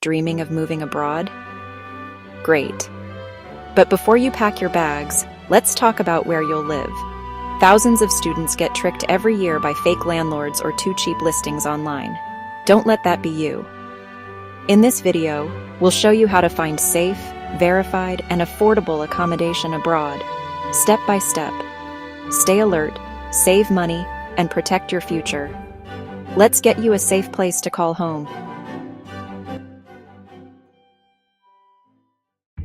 Dreaming of moving abroad? Great. But before you pack your bags, let's talk about where you'll live. Thousands of students get tricked every year by fake landlords or too cheap listings online. Don't let that be you. In this video, we'll show you how to find safe, verified, and affordable accommodation abroad, step by step. Stay alert, save money, and protect your future. Let's get you a safe place to call home.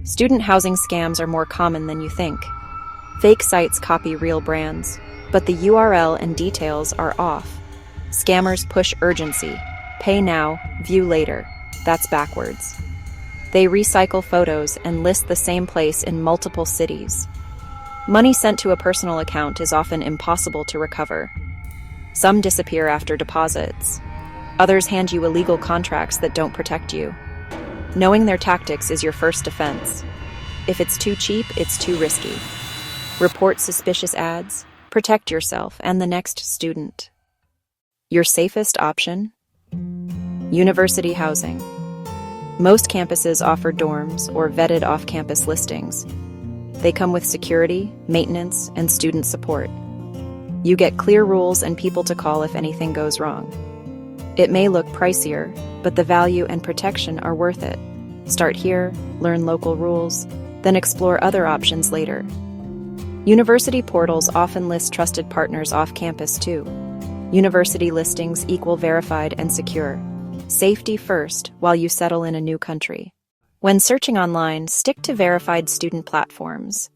Student housing scams are more common than you think. Fake sites copy real brands, but the URL and details are off. Scammers push urgency. Pay now, view later. That's backwards. They recycle photos and list the same place in multiple cities. Money sent to a personal account is often impossible to recover. Some disappear after deposits. Others hand you illegal contracts that don't protect you. Knowing their tactics is your first defense. If it's too cheap, it's too risky. Report suspicious ads, protect yourself and the next student. Your safest option? University housing. Most campuses offer dorms or vetted off-campus listings. They come with security, maintenance, and student support. You get clear rules and people to call if anything goes wrong. It may look pricier, but the value and protection are worth it. Start here, learn local rules, then explore other options later. University portals often list trusted partners off campus too. University listings equal verified and secure. Safety first while you settle in a new country. When searching online, stick to verified student platforms.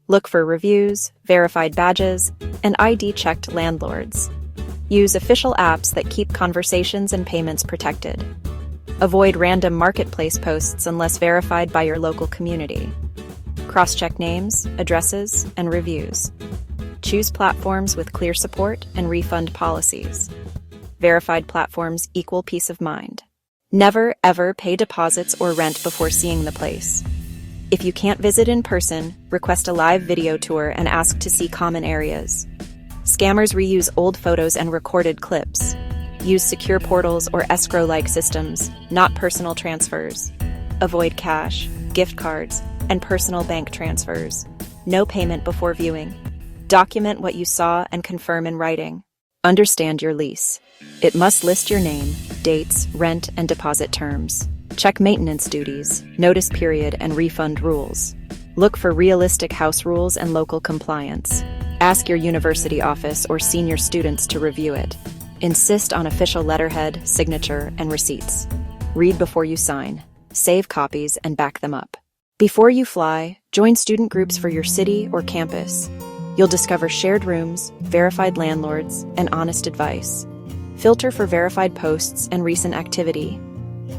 Look for reviews, verified badges, and ID-checked landlords. Use official apps that keep conversations and payments protected. Avoid random marketplace posts unless verified by your local community. Cross-check names, addresses, and reviews. Choose platforms with clear support and refund policies. Verified platforms equal peace of mind. Never, ever pay deposits or rent before seeing the place. If you can't visit in person, request a live video tour and ask to see common areas. Scammers reuse old photos and recorded clips. Use secure portals or escrow-like systems, not personal transfers. Avoid cash, gift cards, and personal bank transfers. No payment before viewing. Document what you saw and confirm in writing. Understand your lease. It must list your name, dates, rent, and deposit terms. Check maintenance duties, notice period, and refund rules. Look for realistic house rules and local compliance. Ask your university office or senior students to review it. Insist on official letterhead, signature, and receipts. Read before you sign. Save copies and back them up. Before you fly, join student groups for your city or campus. You'll discover shared rooms, verified landlords, and honest advice. Filter for verified posts and recent activity.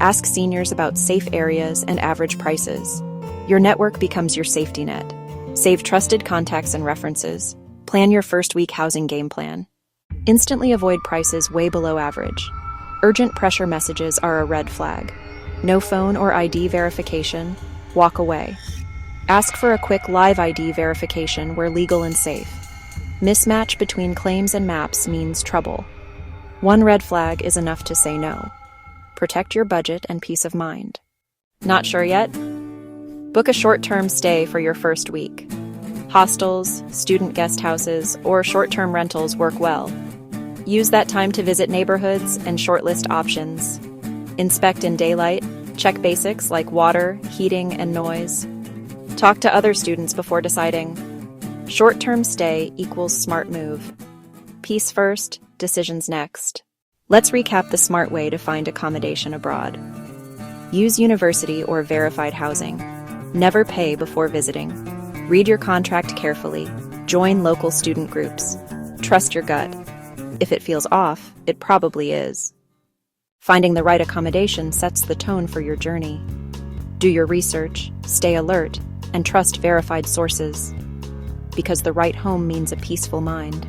Ask seniors about safe areas and average prices. Your network becomes your safety net. Save trusted contacts and references. Plan your first week housing game plan. Instantly avoid prices way below average. Urgent pressure messages are a red flag. No phone or ID verification. Walk away. Ask for a quick live ID verification where legal and safe. Mismatch between claims and maps means trouble. One red flag is enough to say no. Protect your budget and peace of mind. Not sure yet? Book a short-term stay for your first week. Hostels, student guest houses, or short-term rentals work well. Use that time to visit neighborhoods and shortlist options. Inspect in daylight, check basics like water, heating, and noise. Talk to other students before deciding. Short-term stay equals smart move. Peace first, decisions next. Let's recap the smart way to find accommodation abroad. Use university or verified housing. Never pay before visiting. Read your contract carefully. Join local student groups. Trust your gut. If it feels off, it probably is. Finding the right accommodation sets the tone for your journey. Do your research, stay alert, and trust verified sources. Because the right home means a peaceful mind.